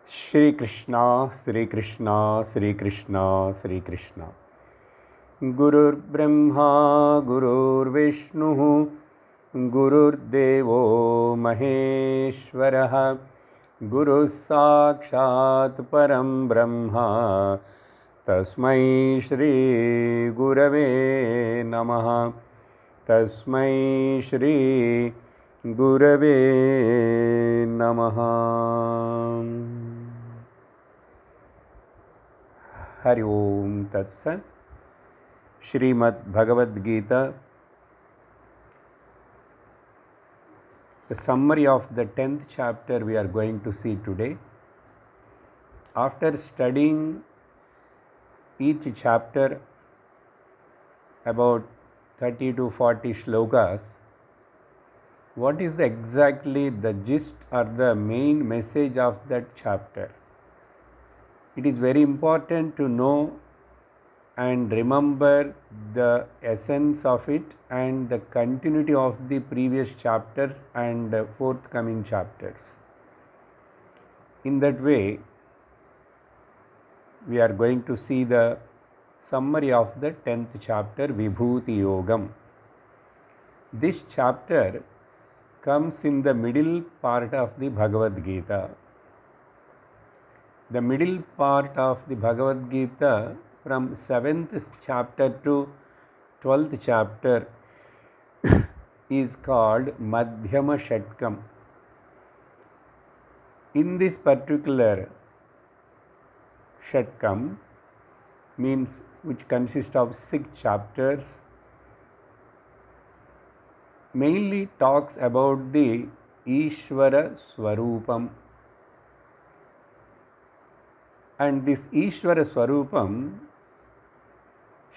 Shri Krishna, Shri Krishna, Shri Krishna, Shri Krishna. Gurur Brahma, Gurur Vishnu, Gurur Devo Maheshwaraha, Guru Sakshat Param Brahma, Tasmai Shri Gurave Namaha, Tasmai Shri Gurave Namaha. Hari Om Tat Sat. Srimad Bhagavad Gita, the summary of the 10th chapter we are going to see today. After studying each chapter about 30 to 40 shlokas, what is exactly the gist or the main message of that chapter? It is very important to know and remember the essence of it and the continuity of the previous chapters and forthcoming chapters. In that way, we are going to see the summary of the 10th chapter, Vibhuti Yogam. This chapter comes in the middle part of the Bhagavad Gita. The middle part of the Bhagavad Gita, from 7th chapter to 12th chapter, is called Madhyama Shatkam. In this particular Shatkam, means which consists of 6 chapters, mainly talks about the Ishvara Swarupam. And this Ishvara Swarupam,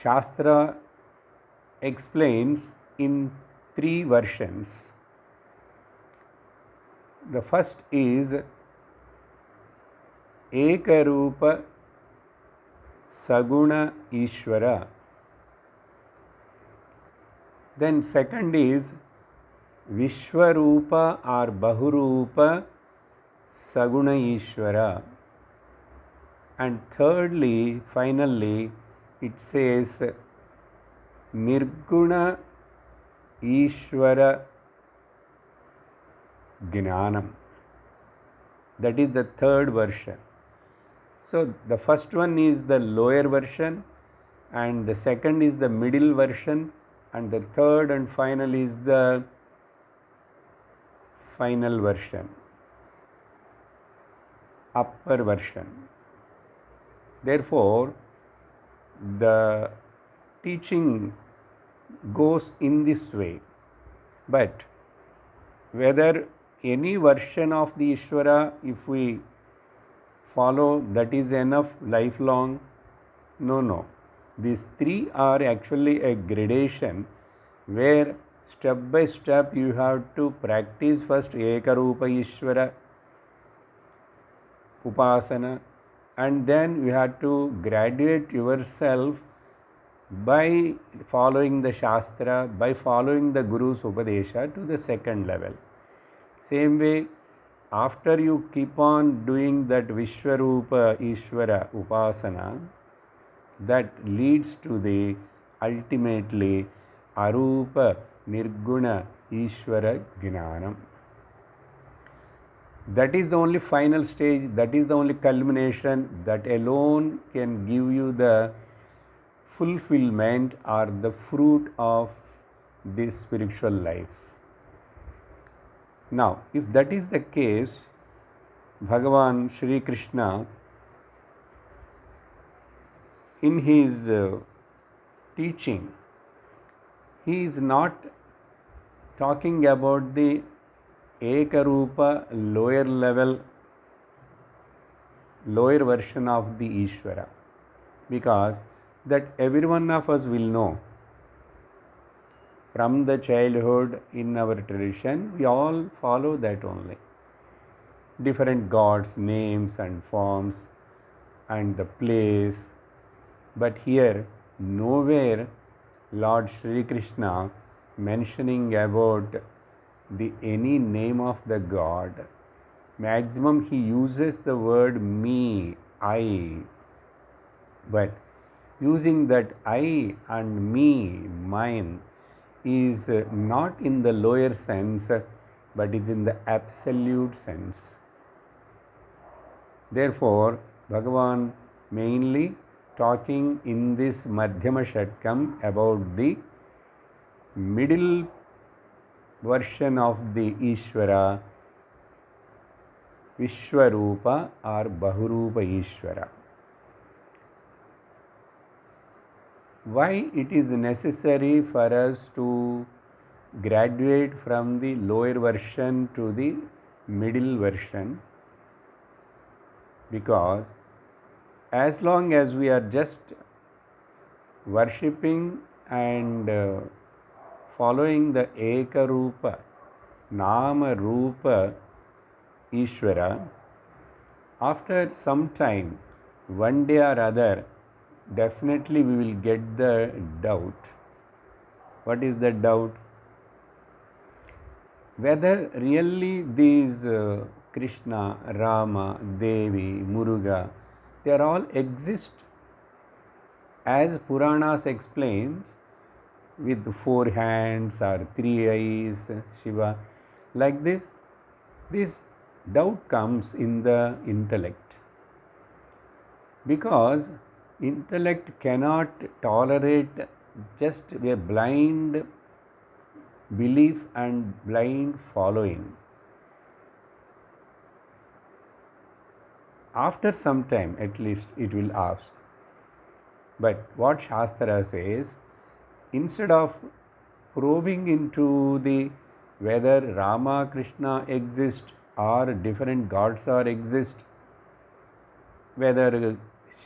Shastra explains in 3 versions. The first is Ekarupa Saguna Ishvara. Then second is Vishwarupa or Bahurupa Saguna Ishvara. And thirdly, finally, it says Nirguna Ishvara Gnanam. That is the third version. So the first one is the lower version, and the second is the middle version, and the third and final is the final version, upper version. Therefore, the teaching goes in this way. But whether any version of the Ishvara, if we follow, that is enough lifelong? No. These 3 are actually a gradation where step by step you have to practice first Ekarupa Ishvara Upasana, and then you have to graduate yourself by following the Shastra, by following the Guru's Upadesha to the second level. Same way, after you keep on doing that Vishwarupa Ishvara Upasana, that leads to the ultimately Arupa Nirguna Ishvara Gnanam. That is the only final stage, that is the only culmination, that alone can give you the fulfillment or the fruit of this spiritual life. Now, if that is the case, Bhagavan Shri Krishna, in his teaching, he is not talking about the Ekarupa lower level, lower version of the Ishvara, because that every one of us will know. From the childhood in our tradition, we all follow that only. Different gods, names and forms and the place. But here, nowhere Lord Shri Krishna mentioning about any name of the God, maximum he uses the word me, I, but using that I and me, mine, is not in the lower sense, but is in the absolute sense. Therefore, Bhagavan mainly talking in this Madhyama Shatkam about the middle version of the Ishvara, Vishwarupa or Bahurupa Ishvara. Why it is necessary for us to graduate from the lower version to the middle version? Because as long as we are just worshipping and following the Ekarupa, Nama Rupa Ishvara, after some time, one day or other, definitely we will get the doubt. What is the doubt? Whether really these Krishna, Rama, Devi, Muruga, they are all exist as Puranas explains, with 4 hands or 3 eyes, Shiva. Like this doubt comes in the intellect, because intellect cannot tolerate just a blind belief and blind following. After some time, at least, it will ask. But what Shastra says, instead of probing into the whether Rama, Krishna exist or different gods are exist, whether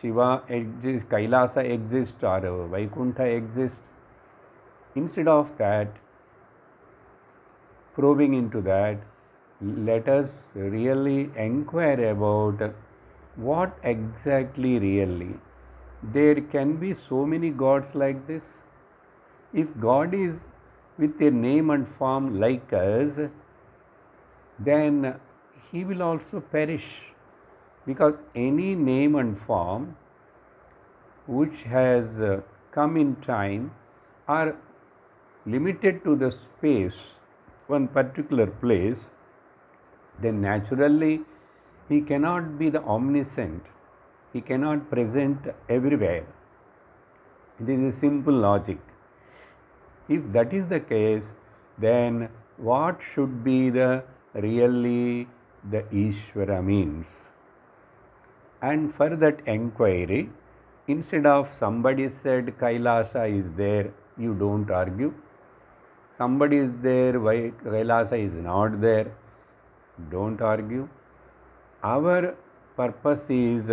Shiva exists, Kailasa exists or Vaikuntha exists, instead of that, probing into that, let us really inquire about what exactly really. There can be so many gods like this. If God is with a name and form like us, then he will also perish, because any name and form which has come in time are limited to the space, one particular place, then naturally he cannot be the omniscient. He cannot present everywhere. This is simple logic. If that is the case, then what should be the really the Ishvara means? And for that enquiry, instead of somebody said Kailasa is there, you don't argue. Somebody is there, why Kailasa is not there, don't argue. Our purpose is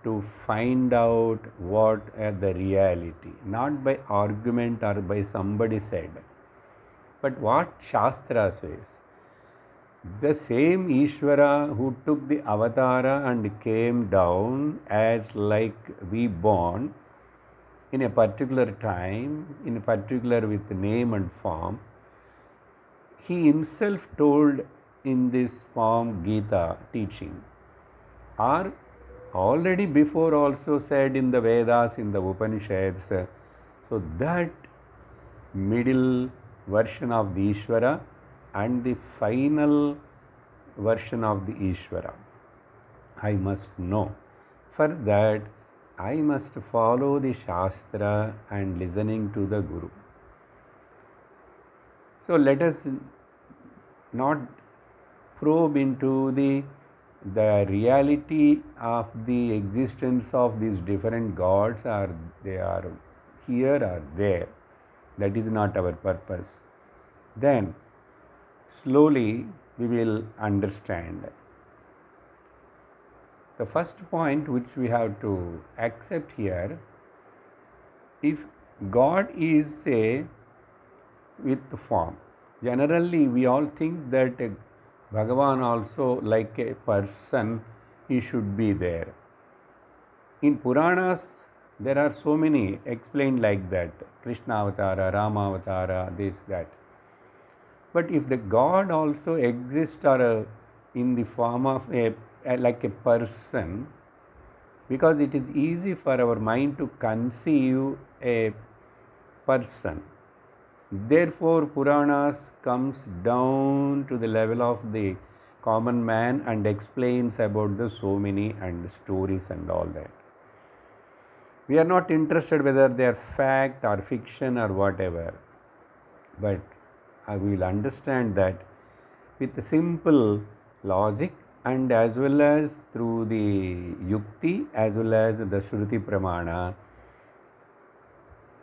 to find out what is the reality, not by argument or by somebody said, but what Shastra says. The same Ishvara who took the avatara and came down as like we born in a particular time, in a particular with name and form, he himself told in this form Gita teaching, or already before also said in the Vedas, in the Upanishads. So that middle version of the Ishvara and the final version of the Ishvara, I must know. For that, I must follow the Shastra and listening to the Guru. So let us not probe into the reality of the existence of these different gods, or they are here or there. That is not our purpose. Then slowly we will understand. The first point which we have to accept here, if God is with form, generally we all think that Bhagavan also, like a person, he should be there. In Puranas, there are so many explained like that, Krishna Avatara, Rama Avatara, this, that. But if the God also exists or in the form of like a person, because it is easy for our mind to conceive a person. Therefore, Puranas comes down to the level of the common man and explains about the so many and stories and all that. We are not interested whether they are fact or fiction or whatever, but we will understand that with simple logic and as well as through the yukti as well as the Shruti Pramana,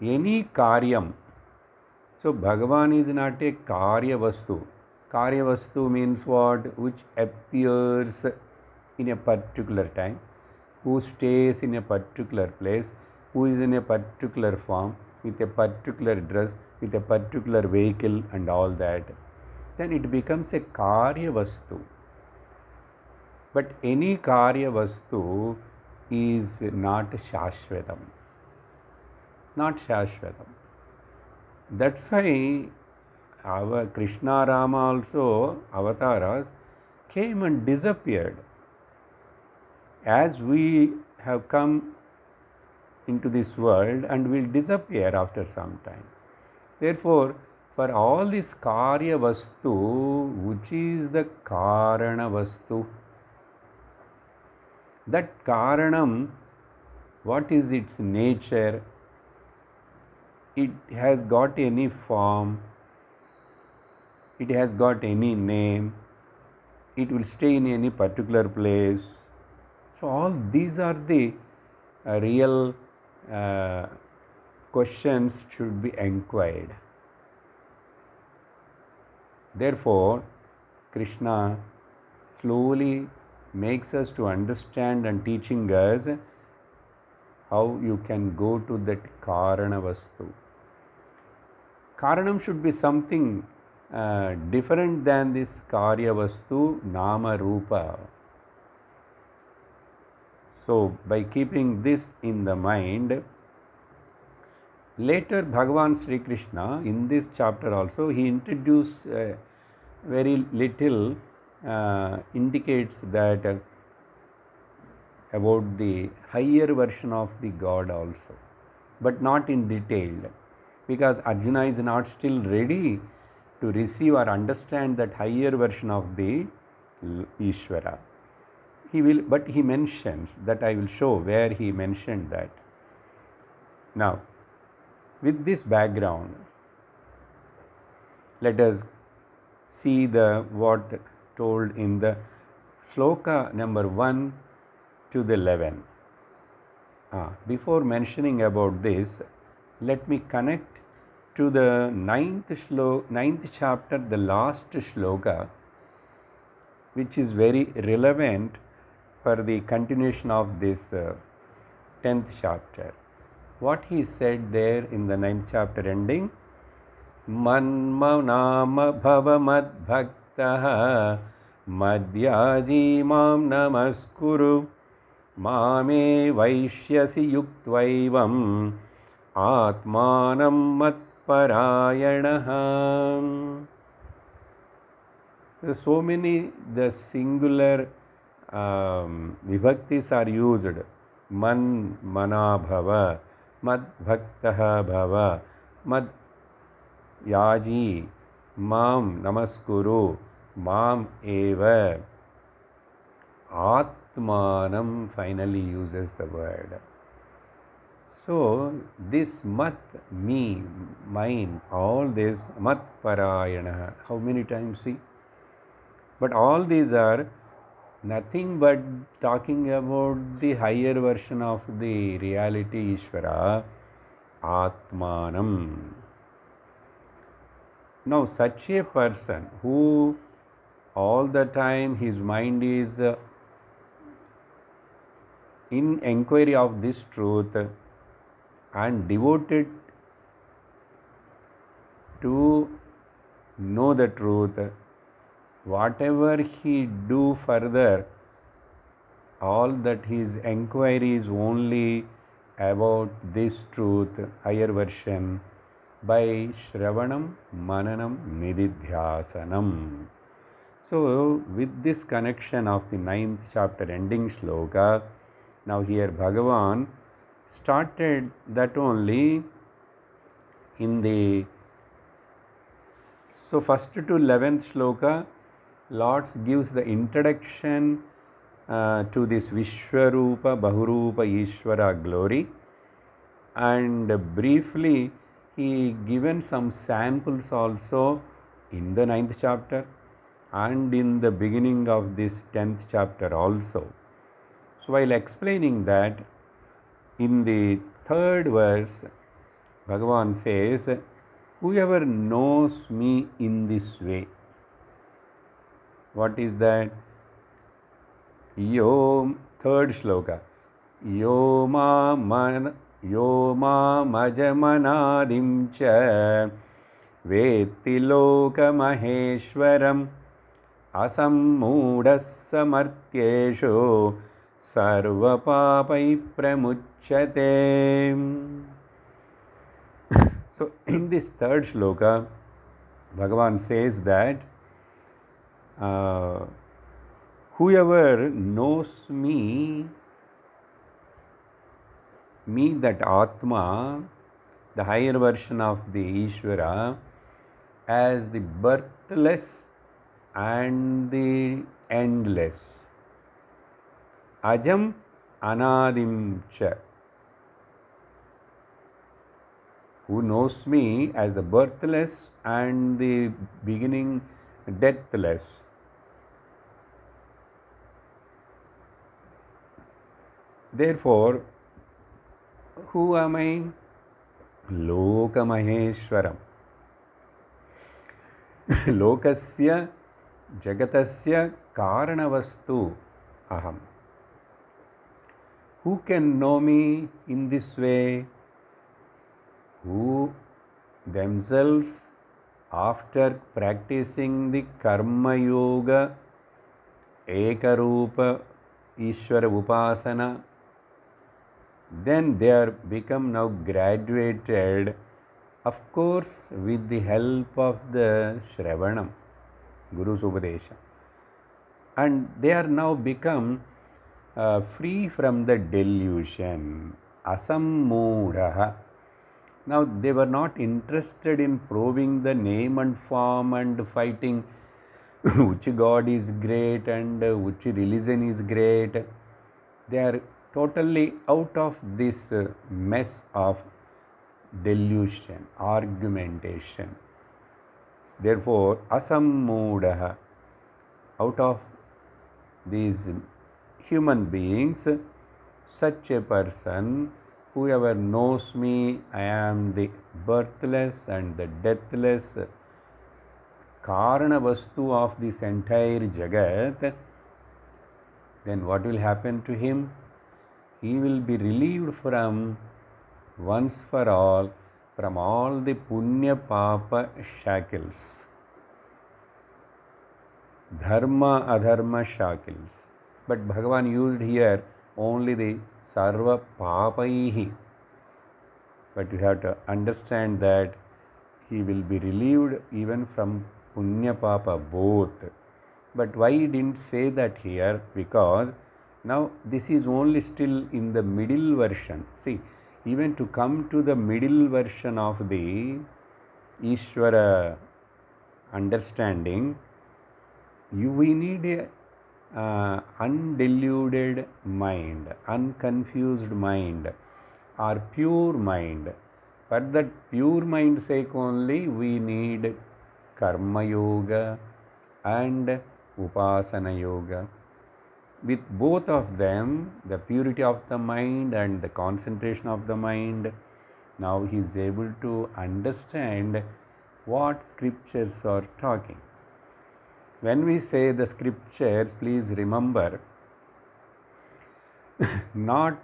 any karyam. So Bhagavan is not a karya vastu. Karya vastu means what? Which appears in a particular time, who stays in a particular place, who is in a particular form, with a particular dress, with a particular vehicle and all that. Then it becomes a karya vastu. But any karya vastu is not shashvatam. Not shashvatam. That's why our Krishna Rama also, avatars, came and disappeared. As we have come into this world and will disappear after some time. Therefore, for all this karya vastu, which is the karana vastu, that karanam, what is its nature? It has got any form, it has got any name, it will stay in any particular place. So all these are the real questions should be inquired. Therefore, Krishna slowly makes us to understand and teaching us how you can go to that karana vastu. Karanam should be something different than this karya vastu, nama rupa. So by keeping this in the mind, later Bhagavan Sri Krishna in this chapter also he introduced very little indicates that about the higher version of the God also, but not in detail, because Arjuna is not still ready to receive or understand that higher version of the Ishvara. He will, but he mentions that I will show where he mentioned that. Now, with this background, let us see the what told in the sloka number 1 to the 11. Before mentioning about this, let me connect to the ninth chapter, the last shloka, which is very relevant for the continuation of this 10th chapter. What he said there in the 9th chapter ending, Manmanama bhava madbhaktaha madhyaji mam namaskuru mame vaishyasi yuktvaivam atmanam matparayanaha. So many the singular vibhaktis are used. Man mana bhava, mad bhaktaha bhava, mad yaji, mam namaskuru, mam eva. Atmanam finally uses the word. So this mat, me, mine, all this mat parayana, how many times see? But all these are nothing but talking about the higher version of the reality Ishvara, Atmanam. Now such a person who all the time his mind is in enquiry of this truth and devoted to know the truth, whatever he do further, all that his enquiry is only about this truth, higher version, by Shravanam, Mananam, Nididhyasanam. So, with this connection of the 9th chapter ending shloka, now here Bhagavan started that only in the, so first to 11th shloka, Lord gives the introduction to this Vishwarupa, Bahurupa, Ishvara glory, and briefly he given some samples also in the 9th chapter and in the beginning of this 10th chapter also. So while explaining that, in the 3rd verse, Bhagavan says, whoever knows me in this way. What is that? Yo, 3rd shloka. Yo mamajamanadim cha vetti lokamaheshwaram asammoodasamartyesho sarvapapai pramuchyate. So in this 3rd shloka, Bhagavan says that whoever knows me that Atma, the higher version of the Ishvara, as the birthless and the endless. Ajam anadim cha. Who knows me as the birthless and the beginning deathless. Therefore, who am I? Lokamaheshwaram. Lokasya jagatasya karanavastu aham. Who can know me in this way? Who themselves, after practicing the karma yoga, ekarupa, Ishvara upasana, then they are become now graduated, of course with the help of the Shravanam, Guru's Upadesha. And they are now become free from the delusion, asammudaha. Now they were not interested in proving the name and form and fighting which God is great and which religion is great. They are totally out of this mess of delusion, argumentation. Therefore, asammudaha, out of these human beings, such a person, whoever knows me, I am the birthless and the deathless Karana Vastu of this entire Jagat, then what will happen to him? He will be relieved from once for all from all the Punya Papa shackles, Dharma Adharma shackles. But Bhagavan used here only the Sarva Papaihi. But you have to understand that he will be relieved even from Punya Papa both. But why he didn't say that here? Because now this is only still in the middle version. See, even to come to the middle version of the Ishvara understanding, we need a undeluded mind, unconfused mind, or pure mind. For that pure mind sake only we need Karma Yoga and Upasana Yoga. With both of them, the purity of the mind and the concentration of the mind, now he is able to understand what scriptures are talking. When we say the scriptures, please remember, not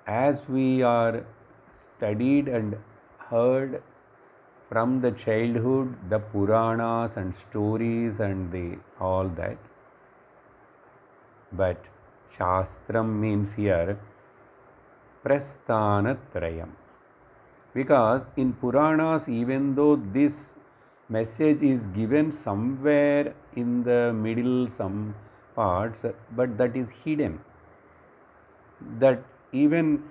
as we are studied and heard from the childhood, the Puranas and stories and the all that. But Shastram means here Prasthanatrayam. Because in Puranas, even though this message is given somewhere in the middle, some parts, but that is hidden. That even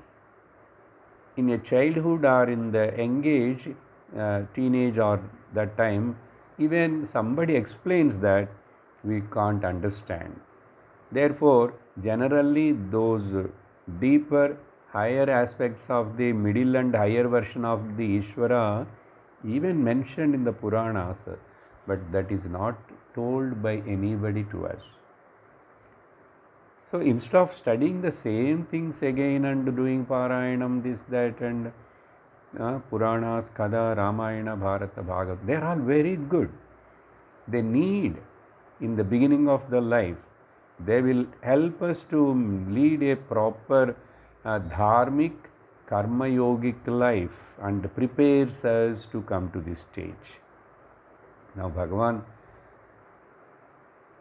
in a childhood or in the young age, teenage or that time, even somebody explains that we can't understand. Therefore, generally those deeper, higher aspects of the middle and higher version of the Ishvara even mentioned in the Puranas, but that is not told by anybody to us. So instead of studying the same things again and doing Parayanam, this, that, and Puranas, Kada, Ramayana, Bharata, Bhagavad, they are all very good. They need in the beginning of the life. They will help us to lead a proper dharmic, karma yogic life and prepares us to come to this stage. Now Bhagavan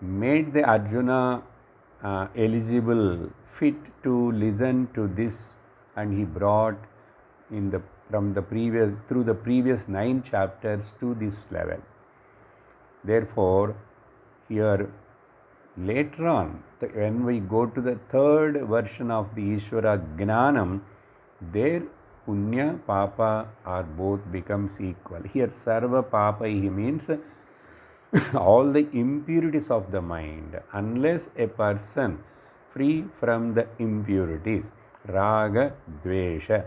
made the Arjuna eligible, fit to listen to this, and he brought in the through the previous 9 chapters to this level. Therefore, here later on, when we go to the third version of the Ishvara Gnanam, there Punya, Papa are both becomes equal. Here Sarva Papaihi means all the impurities of the mind, unless a person free from the impurities, Raga, Dvesha,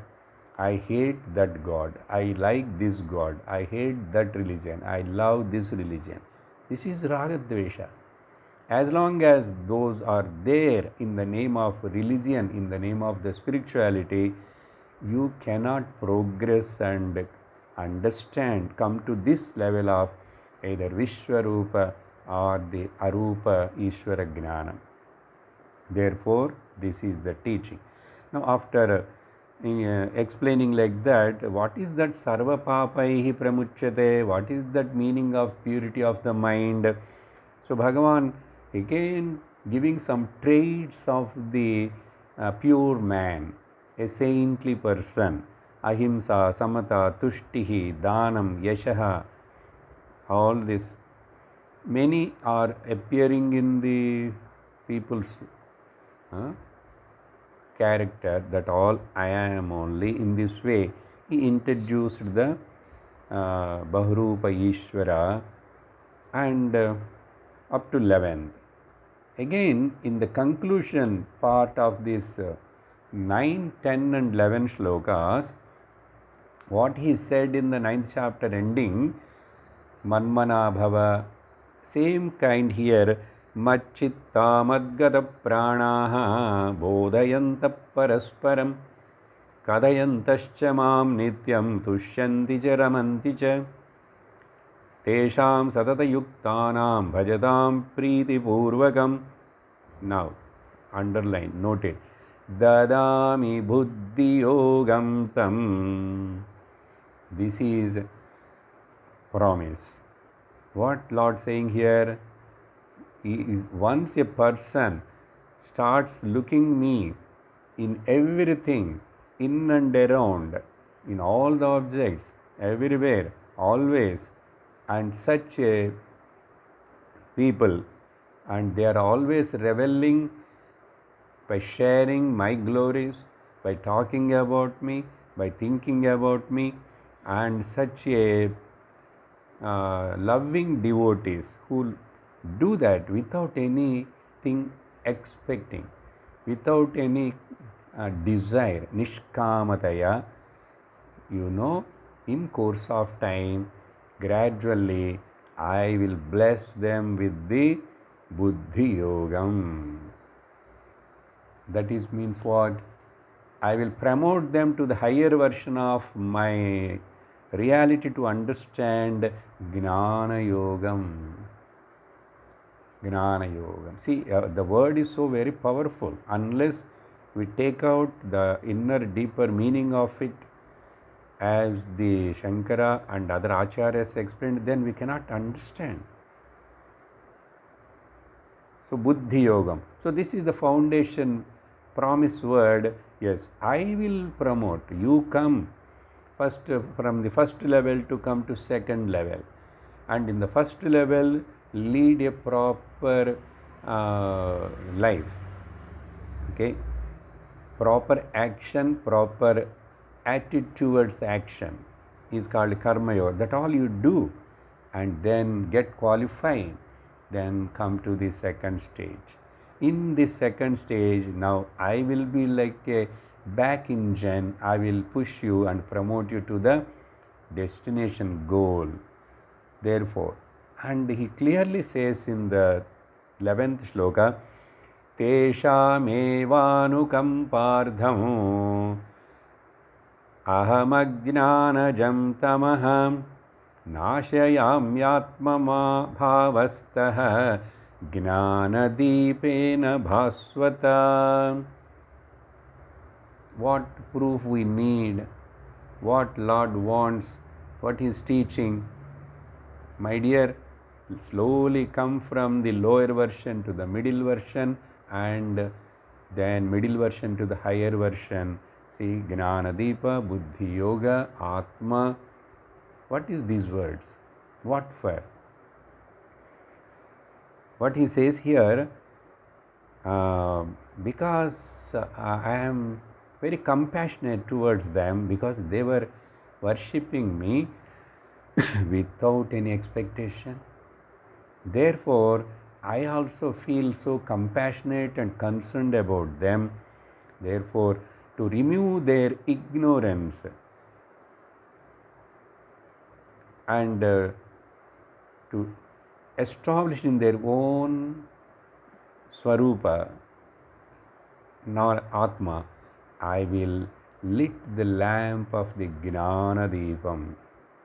I hate that God, I like this God, I hate that religion, I love this religion. This is Raga, Dvesha. As long as those are there in the name of religion, in the name of the spirituality, you cannot progress and understand, come to this level of either Vishwarupa or the Arupa Ishvara Gnana. Therefore, this is the teaching. Now, after explaining like that, what is that Sarva Papaihi Pramuchyate? What is that meaning of purity of the mind? So, Bhagavan again giving some traits of the pure man, a saintly person, ahimsa, samata, tushtihi, danam, yashaha, all this. Many are appearing in the people's character, that all I am only. In this way, he introduced the Bahrupa Ishvara and up to 11th. Again, in the conclusion part of this 9, 10 and 11 shlokas, what he said in the 9th chapter ending, Manmana Bhava, same kind here, Machitta Madgata Pranaha Bodhayanta Parasparam Kadayantascha Mam Nityam Tushyanti Cha Ramanti Cha Tesham Satata Yuktanam Bhajatam Priti Purvakam. Now, underline, note it. Dadami Buddhi Yogam Tam. This is promise. What Lord saying here? Once a person starts looking me in everything, in and around, in all the objects, everywhere, always, and such a people, and they are always reveling by sharing my glories, by talking about me, by thinking about me, and such a loving devotees who do that without anything expecting, without any desire, nishkamataya, in course of time, gradually I will bless them with the Buddhi Yogam. That is means what? I will promote them to the higher version of my reality to understand Gnana Yogam. Gnana Yogam. See, the word is so very powerful. Unless we take out the inner, deeper meaning of it, as the Shankara and other Acharyas explained, then we cannot understand. So, Buddhi Yogam. So, this is the foundation, promise word. Yes, I will promote. You come first from the first level to come to second level. and in the first level lead a proper life. Okay, proper action, proper attitude towards the action is called karma yoga. That all you do and then get qualified, then come to the second stage. In this second stage, now I will be like a back engine. I will push you and promote you to the destination goal. Therefore, and he clearly says in the 11th shloka, Teshamevanukam ahamajnanajam tamaham nashayamyatmama bhavastah gnanadipena bhaswata. What proof we need, what Lord wants, what He is teaching. My dear, slowly come from the lower version to the middle version and then middle version to the higher version. See, Gnanadipa, Buddhi Yoga, Atma. What is these words? What for? What he says here, because I am very compassionate towards them because they were worshipping me without any expectation. Therefore, I also feel so compassionate and concerned about them. Therefore, to remove their ignorance and to establish in their own Swarupa, nor Atma, I will lit the lamp of the Gnana Deepam,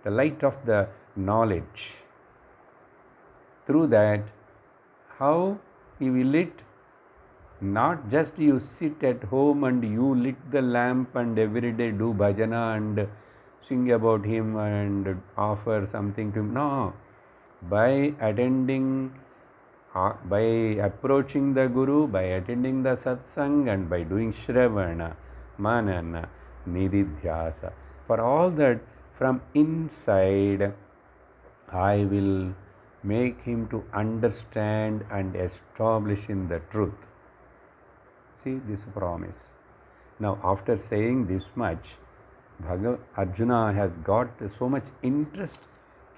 the light of the knowledge. Through that, how he will lit? Not just you sit at home and you lit the lamp and every day do bhajana and sing about him and offer something to him. No. By attending, by approaching the Guru, by attending the satsang and by doing shravana, manana, nididhyasa. For all that, from inside, I will make him to understand and establish in the truth. See this promise. Now, after saying this much, Arjuna has got so much interest,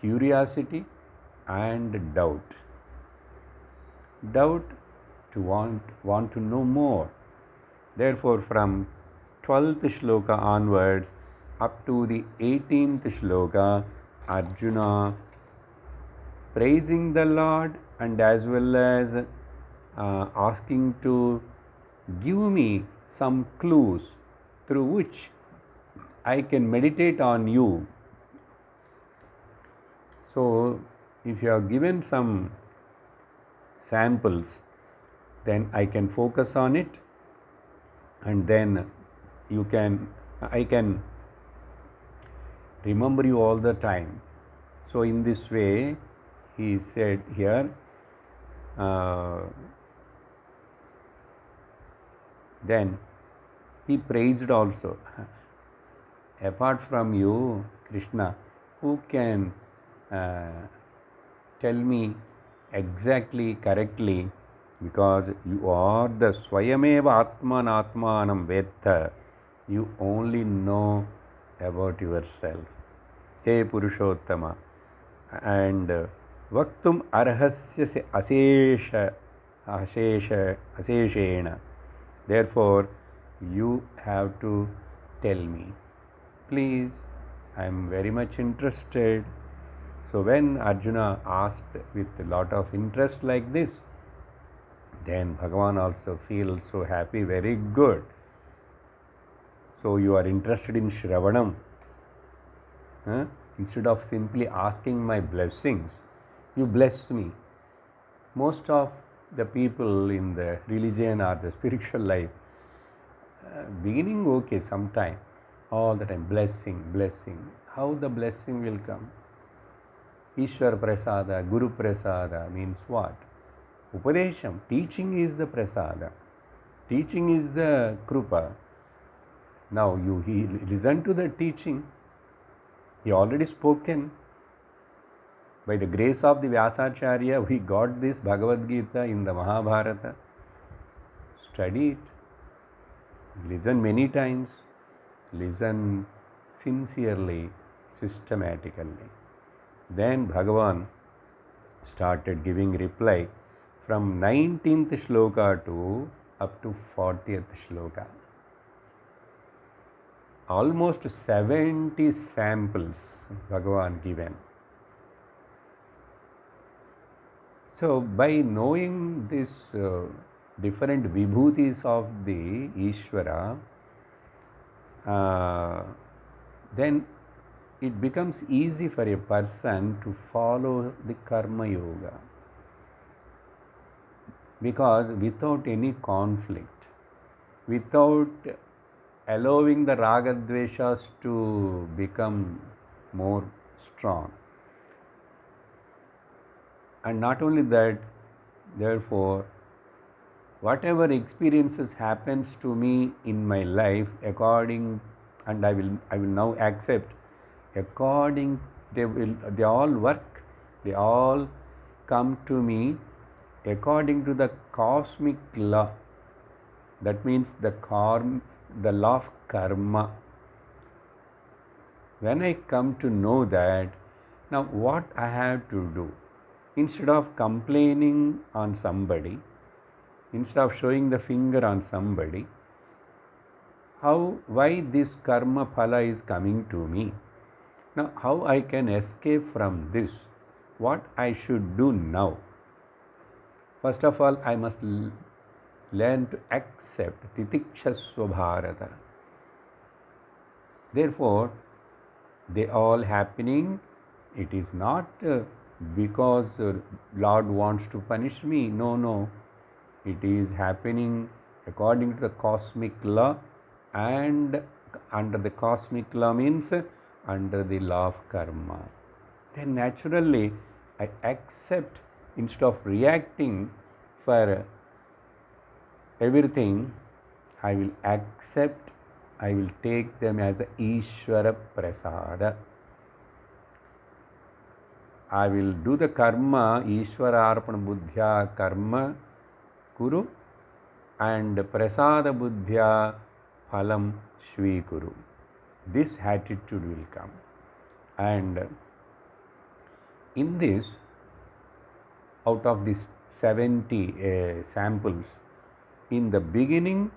curiosity and doubt. Doubt to want to know more. Therefore, from 12th shloka onwards up to the 18th shloka, Arjuna praising the Lord and as well as asking to give me some clues through which I can meditate on you. So, if you have given some samples, then I can focus on it and then I can remember you all the time. So, in this way, he said here, then he praised also. Apart from you, Krishna, who can tell me exactly, correctly, because you are the Swayameva Atman Atmanam Vedha. You only know about yourself. Hey Purushottama. And Vaktum Arhasya se Aseshena. Therefore, you have to tell me. Please, I am very much interested. So when Arjuna asked with a lot of interest like this, then Bhagavan also feels so happy, very good. So you are interested in Shravanam. Instead of simply asking my blessings, you bless me. Most of the people in the religion or the spiritual life, beginning okay sometime, all the time blessing, blessing. How the blessing will come? Ishwar Prasada, Guru Prasada means what? Upadesham, teaching is the Prasada. Teaching is the Krupa. Now he listen to the teaching. He already spoken. By the grace of the Vyasacharya, we got this Bhagavad Gita in the Mahabharata. Study it. Listen many times. Listen sincerely, systematically. Then Bhagavan started giving reply from 19th shloka to up to 40th shloka. Almost 70 samples Bhagavan given. So by knowing these different vibhutis of the Ishvara, then it becomes easy for a person to follow the karma yoga, because without any conflict, without allowing the raga dveshas to become more strong, and not only that, therefore whatever experiences happens to me in my life, according, and I will now accept according, they all work, they all come to me according to the cosmic law. That means the law of karma. When I come to know that, now what I have to do? Instead of complaining on somebody, instead of showing the finger on somebody, why this karma phala is coming to me? Now, how I can escape from this? What I should do now? First of all, I must learn to accept titikshasva bharata. Therefore, they all happening. It is not because Lord wants to punish me. No. It is happening according to the cosmic law, and under the cosmic law means under the law of karma. Then naturally I accept, instead of reacting for everything, I will accept, I will take them as the Ishvara Prasada. I will do the karma, Ishvara Arpana Buddhya karma Kuru, and Prasada Buddhya Phalam Shvikuru. This attitude will come. And in this, out of these 70 samples, in the beginning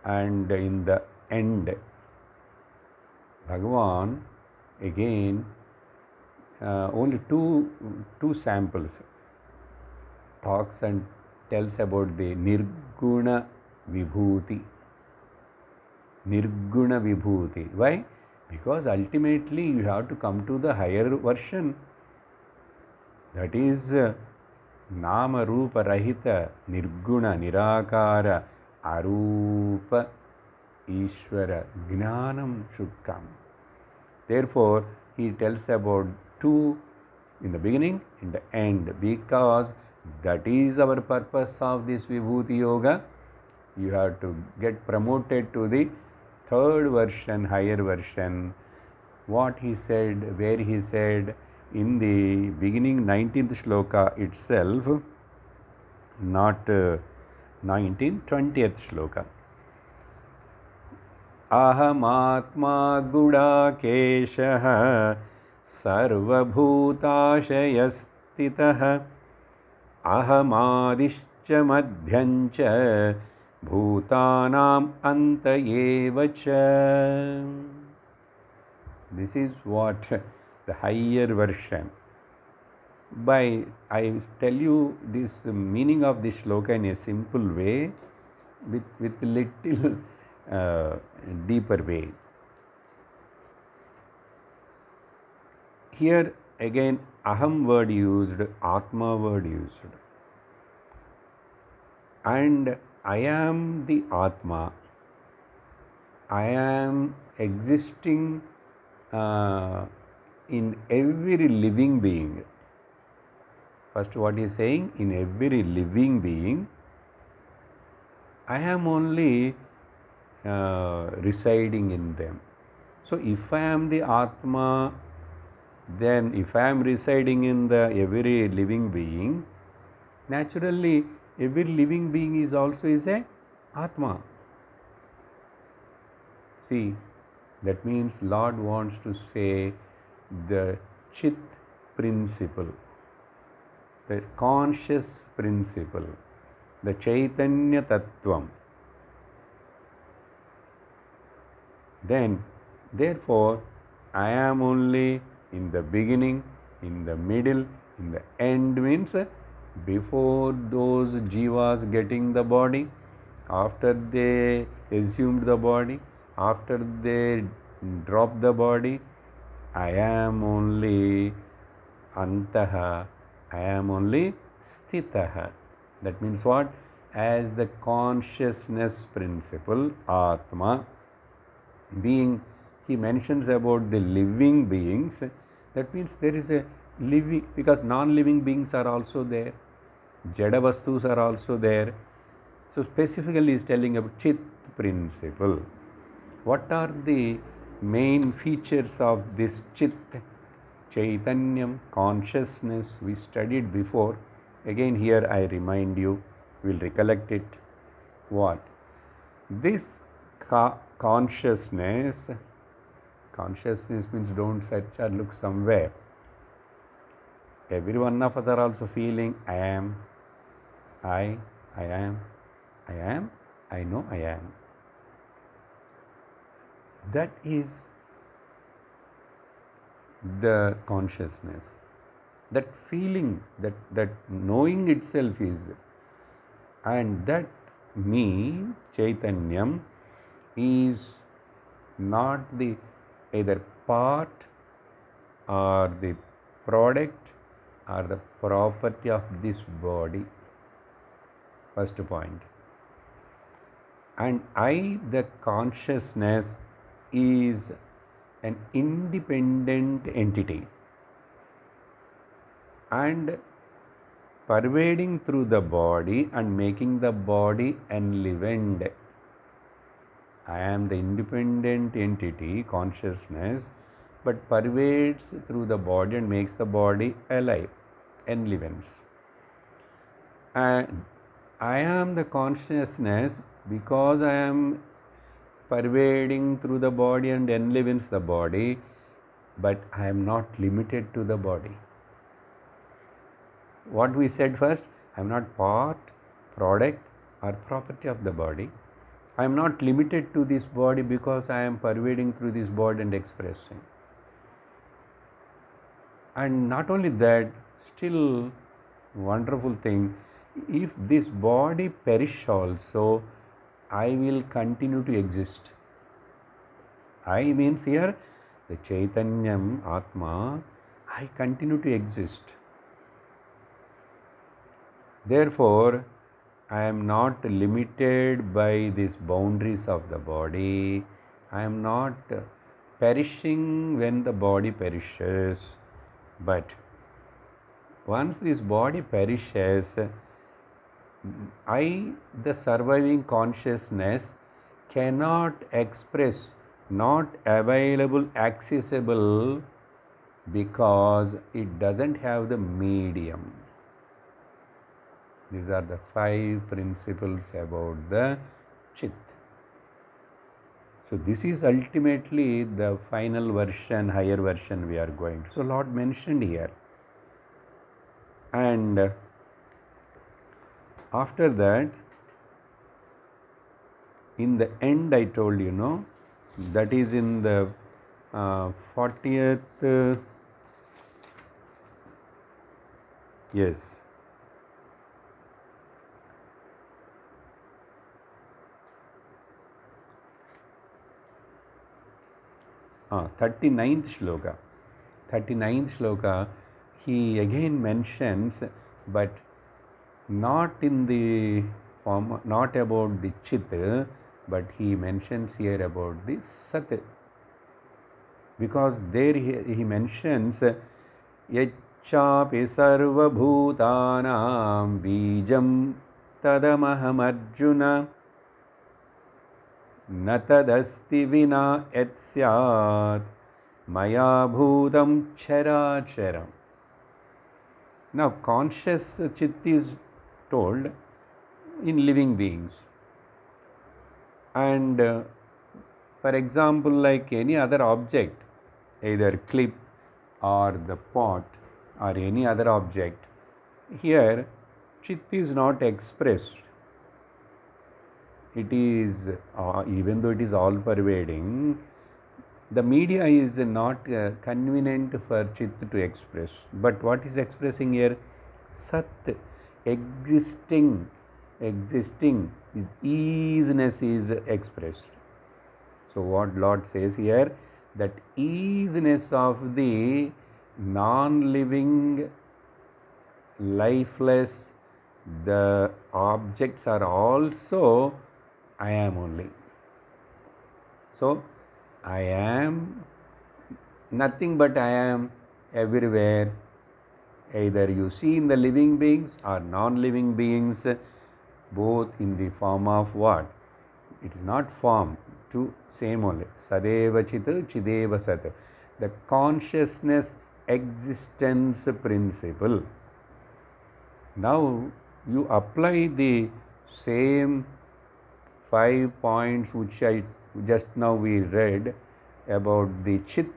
and in the end, Bhagavan again only two samples talks and tells about the Nirguna Vibhuti. Nirguna Vibhuti. Why? Because ultimately you have to come to the higher version. That is Nama Rupa Rahita Nirguna Nirakara Arupa Ishvara Gnanam should come. Therefore, he tells about two in the beginning, in the end, because that is our purpose of this Vibhuti Yoga. You have to get promoted to the third version, higher version. What he said, where he said, in the beginning 19th shloka itself, not 19th, 20th shloka. Ahamatma gudakeshah sarvabhutashayastitah ahamadishcha madhyancha bhutanam antayevacha. This is what the higher version. I tell you this meaning of this shloka in a simple way, with little deeper way. Here again, aham word used, atma word used. And I am the Atma. I am existing in every living being. First, what he is saying, in every living being, I am only residing in them. So, if I am the Atma, then if I am residing in the every living being, naturally every living being is also is a Atma. See, that means Lord wants to say the Chit principle, the conscious principle, the Chaitanya Tattvam. Then, therefore, I am only in the beginning, in the middle, in the end means before those jivas getting the body, after they assumed the body, after they drop the body, I am only antaha, I am only sthitaha. That means what? As the consciousness principle, Atma, being, he mentions about the living beings. That means there is a living, because non-living beings are also there, Jada Vastus are also there. So specifically he is telling about Chit principle. What are the main features of this Chit, Chaitanyam, consciousness? We studied before. Again here I remind you, we will recollect it. What? This consciousness means don't search or look somewhere. Every one of us are also feeling I am, I am, I know I am. That is the consciousness. That feeling, that knowing itself is, and that me, Chaitanyam, is not the either part or the product or the property of this body. First point. And I, the consciousness, is an independent entity and pervading through the body and making the body enlivened. I am the independent entity, consciousness, but pervades through the body and makes the body alive, enlivens. And I am the consciousness because I am pervading through the body and enlivens the body, but I am not limited to the body. What we said first, I am not part, product or property of the body. I am not limited to this body because I am pervading through this body and expressing. And not only that, still wonderful thing, if this body perish also, I will continue to exist. I means here the Chaitanyam, Atma, I continue to exist. Therefore, I am not limited by these boundaries of the body. I am not perishing when the body perishes. But once this body perishes, I, the surviving consciousness, cannot express, not available, accessible, because it doesn't have the medium. These are the 5 principles about the Chit. So this is ultimately the final version, higher version we are going to. So Lord mentioned here. And after that, in the end I told you, no, that is in the 40th, yes. 39th shloka. 39th shloka, he again mentions, but not in the form, not about the Chit, but he mentions here about the Sat. Because there he mentions, Yachapi sarva bhutanam bijam tadamaham arjuna na tadasti vina et syat Maya bhutam characharam. Now, conscious chit is told in living beings. And for example, like any other object, either clip or the pot or any other object, here chit is not expressed. It is, even though it is all pervading, the media is not convenient for chit to express. But what is expressing here? Sat, existing is easiness is expressed. So what Lord says here, that easiness of the non-living, lifeless, the objects are also I am only. So I am nothing but I am everywhere. Either you see in the living beings or non-living beings, both in the form of what? It is not form, to same only. Sadeva chit, chideva sat. The consciousness existence principle. Now you apply the same 5 points which I just now we read about the chit,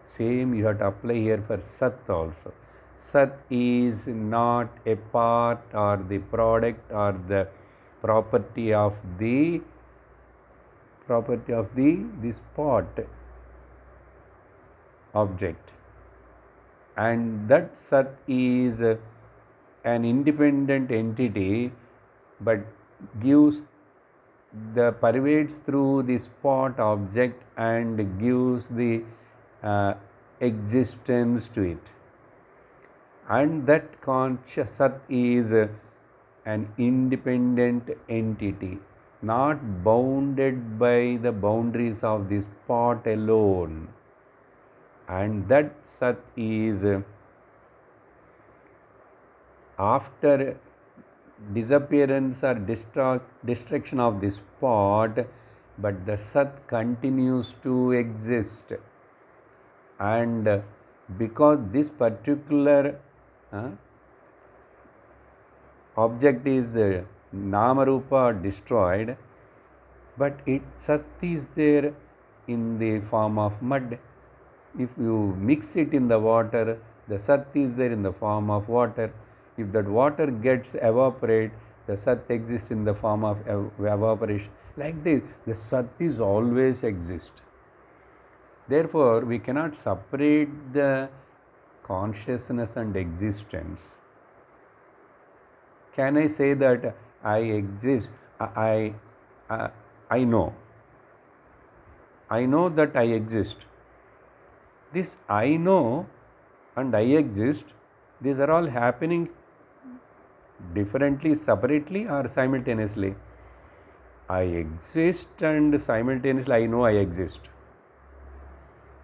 same you have to apply here for sat also. Sat is not a part or the product or the property of the this pot object, and that sat is an independent entity, but gives the pervades through the spot object and gives the existence to it. And that conscious sat is an independent entity, not bounded by the boundaries of the spot alone. And that sat is after disappearance or destruction of the spot, but the sat continues to exist. And because this particular object is Namarupa destroyed, but it sat is there in the form of mud. If you mix it in the water, the sat is there in the form of water. If that water gets evaporate, the sat exists in the form of evaporation. Like this, the sat is always exist. Therefore, we cannot separate the consciousness and existence. Can I say that I exist? I know. I know that I exist. This I know and I exist, these are all happening differently, separately, or simultaneously. I exist and simultaneously I know I exist.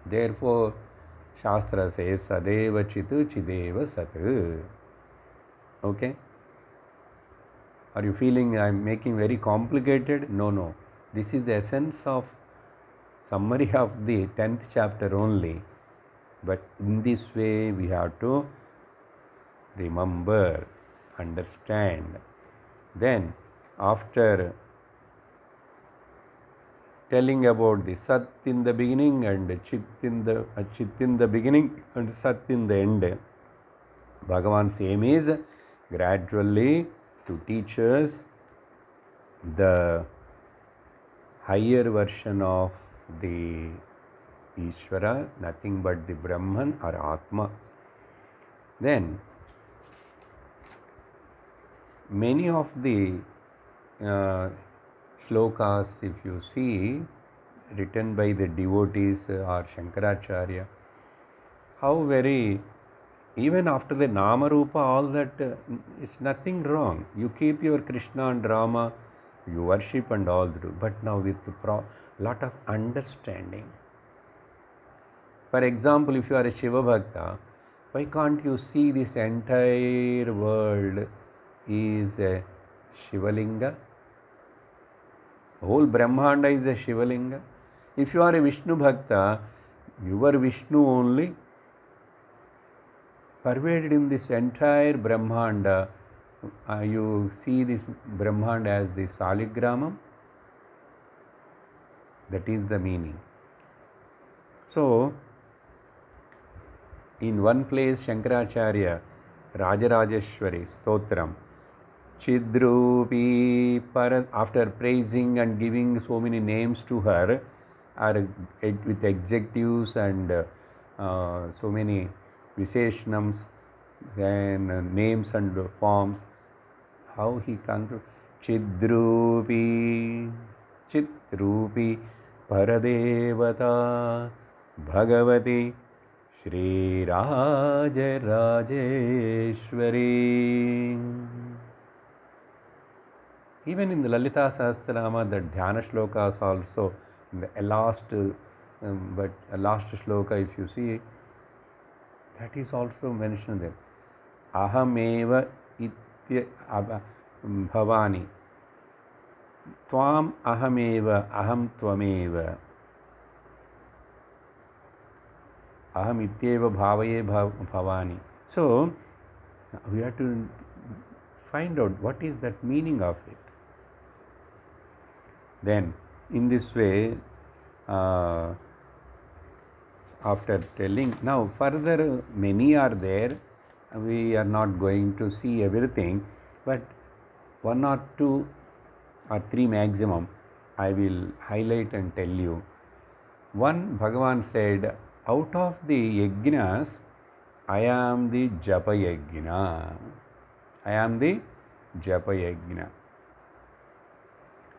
Therefore, Shastra says Sadeva Chitu Chideva Sat. Okay? Are you feeling I am making very complicated? No. This is the essence of summary of the 10th chapter only. But in this way we have to remember, understand. Then after telling about the Sat in the beginning and Chit in the beginning and Sat in the end, Bhagavan's aim is gradually to teach us the higher version of the Ishvara, nothing but the Brahman or Atma. Then many of the shlokas, if you see, written by the devotees or Shankaracharya, how very, even after the Namarupa, all that is nothing wrong. You keep your Krishna and Rama, you worship and all that, but now with lot of understanding. For example, if you are a Shiva Bhakta, why can't you see this entire world is a Shivalinga? Whole Brahmanda is a Shivalinga. If you are a Vishnu Bhakta, your Vishnu only pervaded in this entire Brahmanda. You see this Brahmanda as the Saligramam. That is the meaning. So, in one place, Shankaracharya, Rajarajeshwari Stotram, Chidrupi Parad, after praising and giving so many names to her, are with adjectives and so many Visheshnams and names and forms, how he concludes Chidrupi, Chitrupi Paradevata Bhagavati Shri Raja Rajeshwari. Even in the Lalita Sahasranama, the Dhyana shlokas also, in the last shloka, if you see, that is also mentioned there. Ahameva itya bhavani. Tvam ahameva, aham tvameva. Aham ityeva bhavaye bhavani. So, we have to find out what is that meaning of it. Then, in this way, after telling, now further many are there, we are not going to see everything, but one or two or three maximum I will highlight and tell you. One, Bhagavan said, out of the yajnas, I am the japa yajna. I am the japa yajna.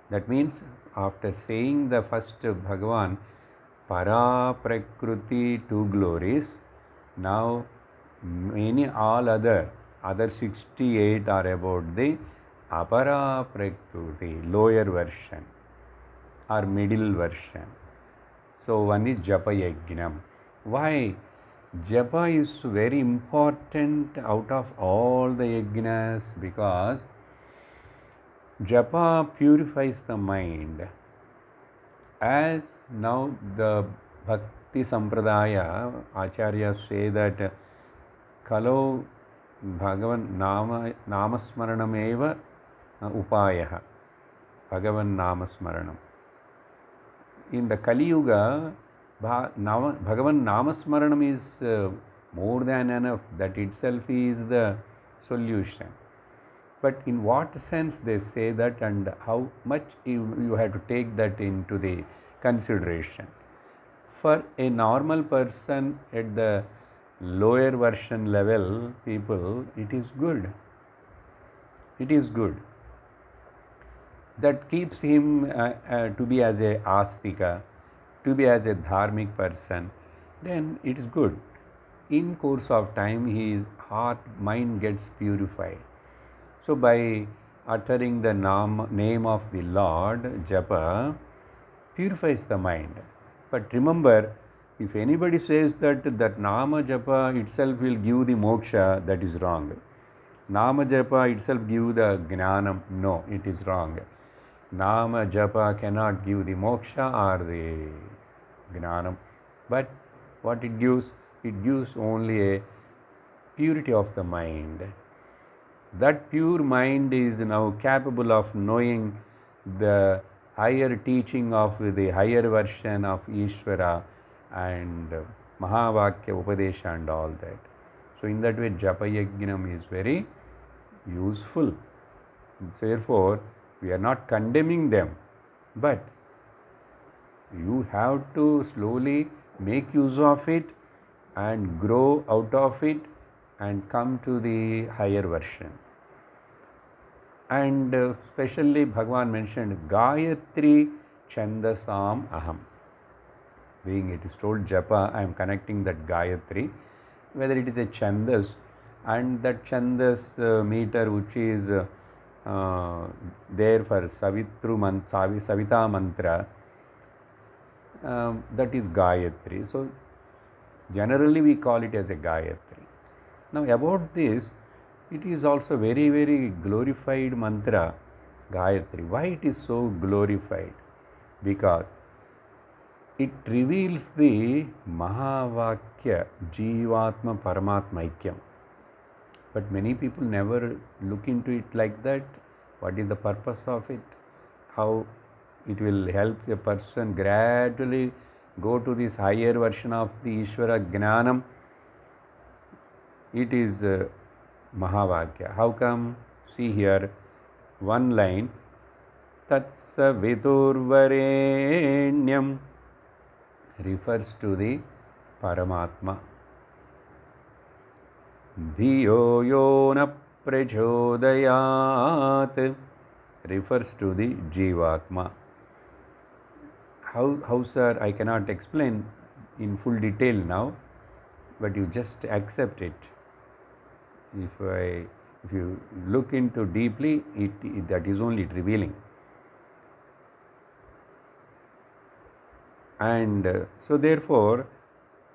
That means, after saying the first Bhagavan, Para Prakruti, two glories, now many all other 68 are about the Apara Prakruti, lower version or middle version. So, one is Japa Yajnam. Why? Japa is very important out of all the yajnas, because Japa purifies the mind. As now the Bhakti Sampradaya, Acharyas say that Kalau Bhagavan Namasmaranam eva Upayaha, Bhagavan Namasmaranam. In the Kali Yuga, Bhagavan Namasmaranam is more than enough. That itself is the solution. But in what sense they say that, and how much you have to take that into the consideration. For a normal person at the lower version level people, it is good. It is good. That keeps him to be as a astika, to be as a dharmic person, then it is good. In course of time, his heart, mind gets purified. So, by uttering the name of the Lord, Japa, purifies the mind. But remember, if anybody says that Nama Japa itself will give the moksha, that is wrong. Nama Japa itself give the Gnanam, no, it is wrong. Nama Japa cannot give the moksha or the Gnanam. But what it gives only a purity of the mind. That pure mind is now capable of knowing the higher teaching of the higher version of Ishvara and Mahavakya Upadesha and all that. So, in that way, Japa Yajnam is very useful. Therefore, we are not condemning them, but you have to slowly make use of it and grow out of it and come to the higher version. And especially Bhagavan mentioned Gayatri Chandasam Aham. Being it is told Japa, I am connecting that Gayatri, whether it is a Chandas, and that Chandas meter which is there for Savita Mantra, that is Gayatri. So, generally we call it as a Gayatri. Now, about this, it is also very, very glorified mantra, Gayatri. Why it is so glorified? Because it reveals the Mahavakya Jivatma Paramatma Aikyam. But many people never look into it like that. What is the purpose of it? How it will help a person gradually go to this higher version of the Ishvara Gnanam. It is Mahavakya. How come? See here, one line. Tatsa Vidurvarenyam refers to the Paramatma. Dhiyo yo na prachodayat refers to the Jivatma. How sir, I cannot explain in full detail now, but you just accept it. If you look into deeply, that is only revealing. And so therefore,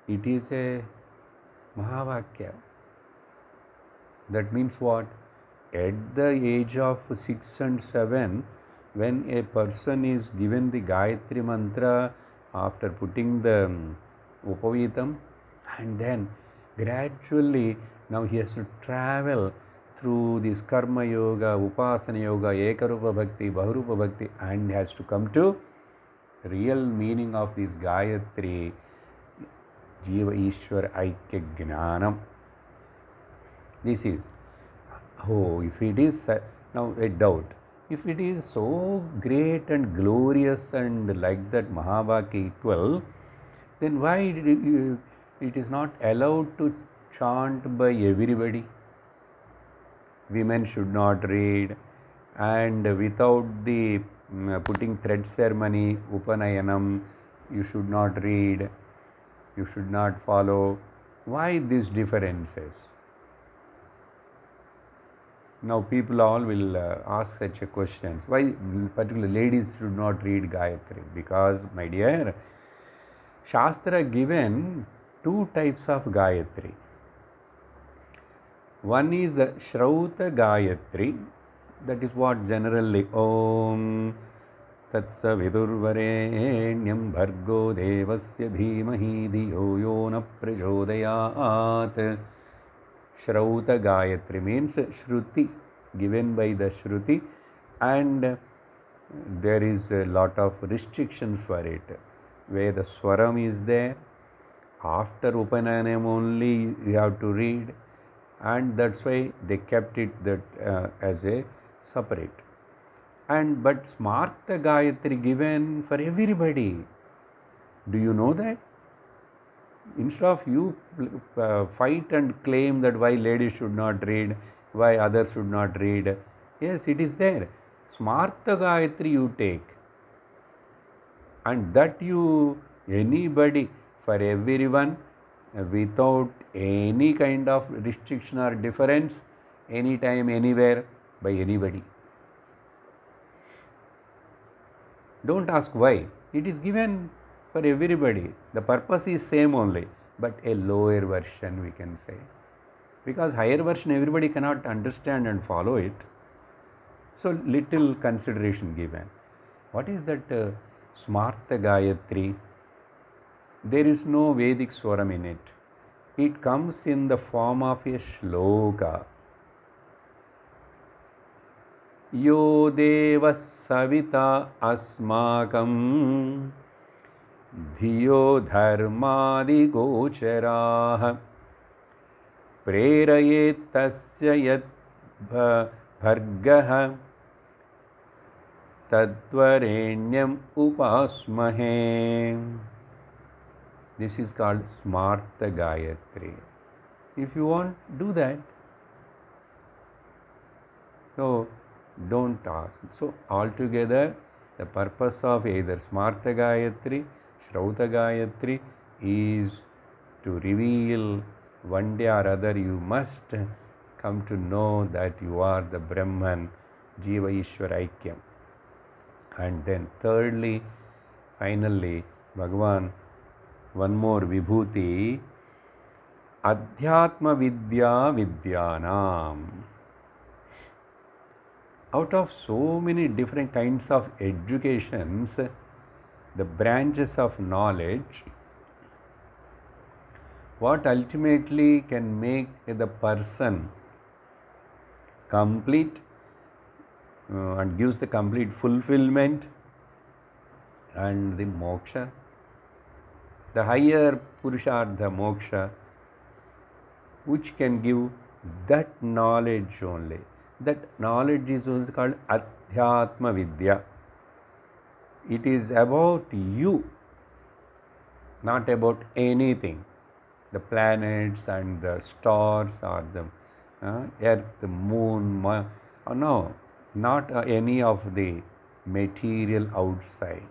it is a Mahavakya. That means what? At the age of 6 and 7, when a person is given the Gayatri Mantra after putting the Upavitam, and then gradually now he has to travel through this Karma Yoga, Upasana Yoga, Ekarupa Bhakti, Bahurupa Bhakti, and has to come to real meaning of this Gayatri, Jiva Ishwar Aikya Gnanam. This is, if it is, now a doubt, if it is so great and glorious and like that Mahavakya equal, then why it is not allowed to chant by everybody? Women should not read, and without the putting thread ceremony, Upanayanam, you should not read, you should not follow. Why these differences? Now people all will ask such a questions. Why particularly ladies should not read Gayatri? Because, my dear, Shastra given two types of Gayatri. One is the Shrauta Gayatri, that is what generally Om Tatsa Vidurvarenyam Bhargo Devasya Dhimahi Dhiyo Yo Na Prachodayat. Shrauta Gayatri means Shruti, given by the Shruti, and there is a lot of restrictions for it, where the Swaram is there. After Upanayam only you have to read, and that's why they kept it that as a separate. But Smartha Gayatri given for everybody. Do you know that? Instead of you fight and claim that why ladies should not read, why others should not read, yes, it is there. Smartha Gayatri you take, and that you, anybody, for everyone, without any kind of restriction or difference, anytime, anywhere, by anybody. Don't ask why. It is given for everybody. The purpose is same only, but a lower version we can say. Because higher version everybody cannot understand and follow it. So little consideration given. What is that Smartha Gayatri? There is no Vedic Swaram in it. It comes in the form of a shloka. Yo Deva Savita Asmakam Dhiyo Dharmadi Gocharaha Prerayet Tasya Yat Bhargaha Tadvarenyam Upasmahe. This is called Smartha Gayatri. If you want, do that. So, don't ask. So, altogether, the purpose of either Smartha Gayatri, Shrauta Gayatri is to reveal one day or other you must come to know that you are the Brahman, Jiva Ishwara Aikyam. And then thirdly, finally, Bhagavan, one more Vibhuti, Adhyatma Vidya Vidyanam. Out of so many different kinds of educations, the branches of knowledge, what ultimately can make the person complete and gives the complete fulfillment and the moksha, the higher purushartha moksha, which can give that knowledge only. That knowledge is also called Adhyatma Vidya. It is about you, not about anything. The planets and the stars or the earth, the moon, no, not any of the material outside.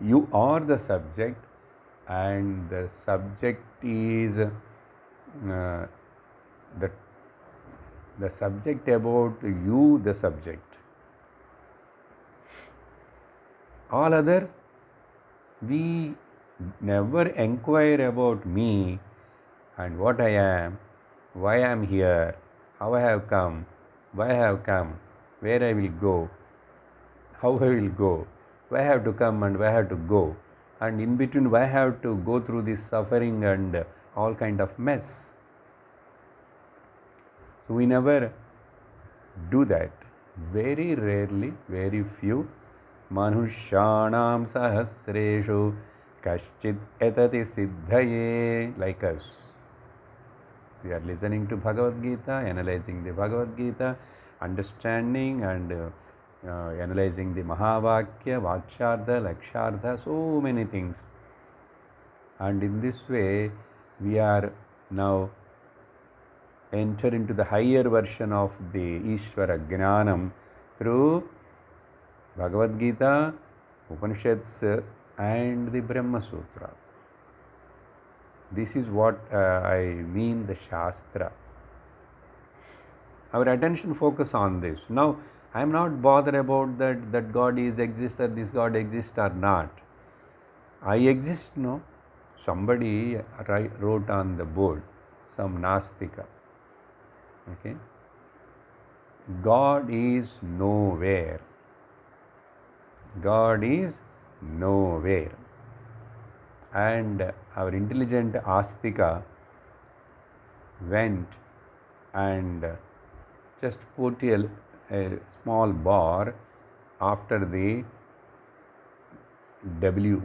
You are the subject, and the subject is the subject about you, the subject. All others, we never inquire about me and what I am, why I am here, how I have come, why I have come, where I will go, how I will go, why I have to come and why I have to go, and in between why I have to go through this suffering and all kind of mess. So we never do that. Very rarely, very few. Manushanam sahasreshu kaschid etati siddhaye, like us. We are listening to Bhagavad Gita, analyzing the Bhagavad Gita, understanding and analyzing the Mahavakya, Vakshartha, Lakshartha, so many things. And in this way, we are now enter into the higher version of the Ishvara Jnanam through Bhagavad Gita, Upanishads and the Brahma Sutra. This is what I mean the Shastra. Our attention focus on this. Now, I am not bothered about that God is exist or this God exists or not. I exist, no. Somebody wrote on the board, some Nastika. Okay. God is nowhere. God is nowhere. And our intelligent Astika went and just put a small bar after the W.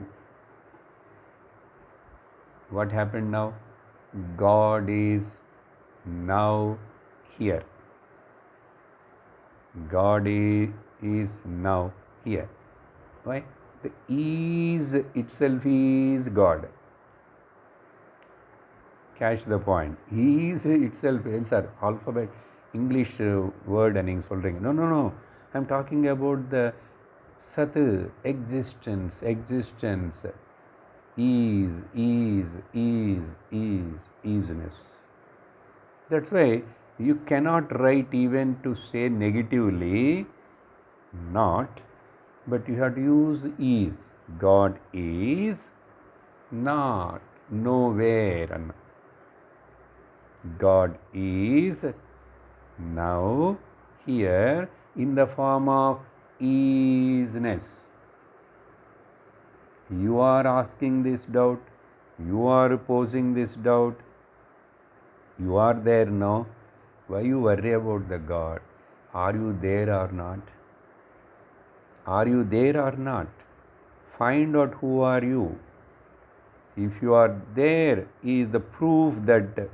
What happened now? God is now here. God is now here. Why? The is itself is God. Catch the point. Is itself, it's our alphabet, English word and சொல்றீங்க. No. I'm talking about the Sat, existence. Isness. That's why you cannot write even to say negatively, not, but you have to use is. God is not, nowhere. God is now here in the form of isness. You are asking this doubt, you are posing this doubt, you are there now. Why you worry about the God? Are you there or not? Are you there or not? Find out who are you. If you are there, is the proof that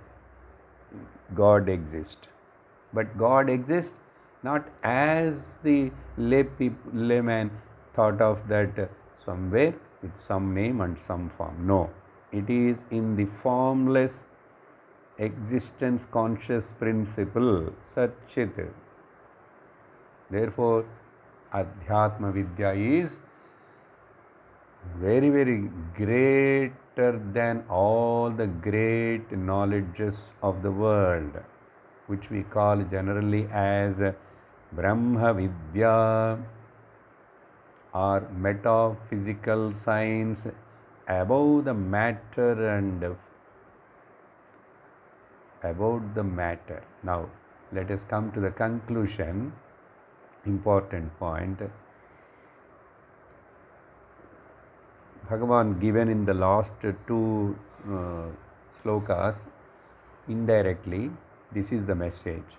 God exists. But God exists not as the layman thought of that somewhere with some name and some form. No, it is in the formless existence conscious principle, Satchit. Therefore, Adhyatma Vidya is very, very greater than all the great knowledges of the world, which we call generally as Brahma Vidya or metaphysical science above the matter and about the matter. Now, let us come to the conclusion. Important point. Bhagavan given in the last two slokas indirectly. This is the message.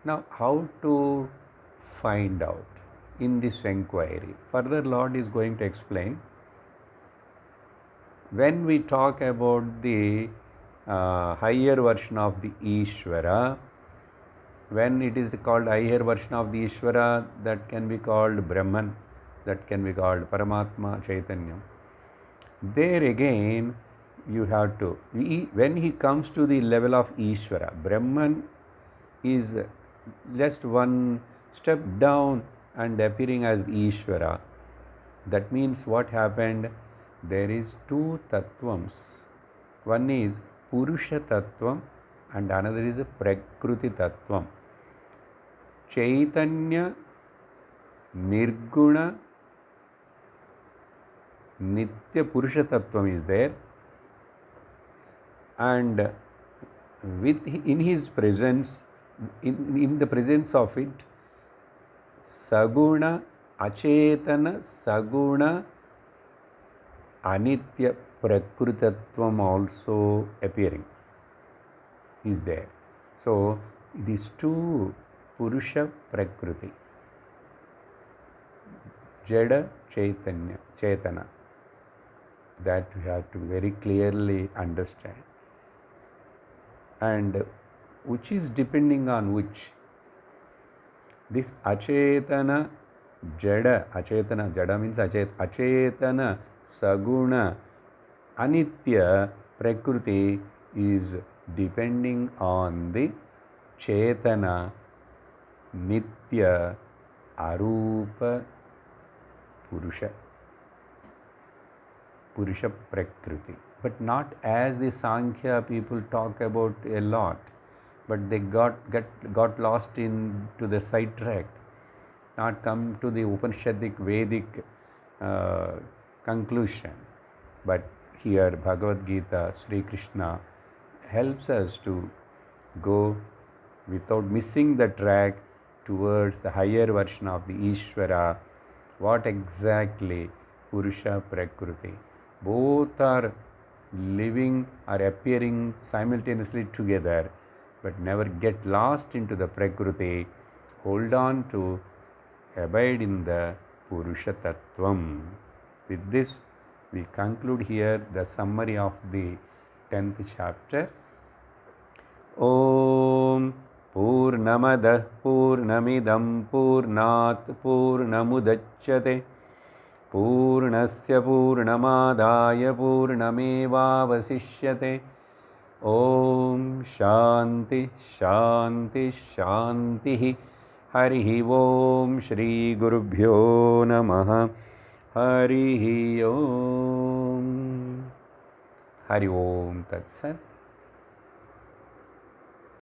Now, how to find out in this inquiry? Further, Lord is going to explain. When we talk about the higher version of the Ishvara, when it is called higher version of the Ishvara, that can be called Brahman, that can be called Paramatma Chaitanya. There again, you have to, when he comes to the level of Ishvara, Brahman is just one step down and appearing as the Ishvara. That means what happened? There is two tattvams. One is Purusha tattvam and another is Prakriti tattvam. Chaitanya, Nirguna, Nitya Purusha tattvam is there, and in his presence, in the presence of it, Saguna, Achetana, Saguna, Anitya Prakritattvam also appearing is there. So these two, Purusha Prakriti, Jada Chaitanya, Chaitana, that we have to very clearly understand. And which is depending on which? This Achetana, Jada, Achetana, Jada means Achetana, Saguna, Anitya Prakriti is depending on the Chetana, Nitya, Arupa, Purusha, Purusha Prakriti. But not as the Sankhya people talk about a lot, but they got lost into the sidetrack, not come to the Upanishadic Vedic conclusion. But here Bhagavad Gita, Sri Krishna helps us to go without missing the track towards the higher version of the Ishvara. What exactly Purusha Prakriti? Both are living or appearing simultaneously together, but never get lost into the Prakriti. Hold on to, abide in the Purusha Tattvam. With this, we conclude here the summary of the 10th chapter. Om Purnamadah Purnamidam Purnat Purnamudachyate Purnasya Purnamadaya Purnamevavasishyate. Om Shanti Shanti Shanti. Harihi Om Shri Gurubhyo Namaha. Harihi Om. Hari Om Tat Sat.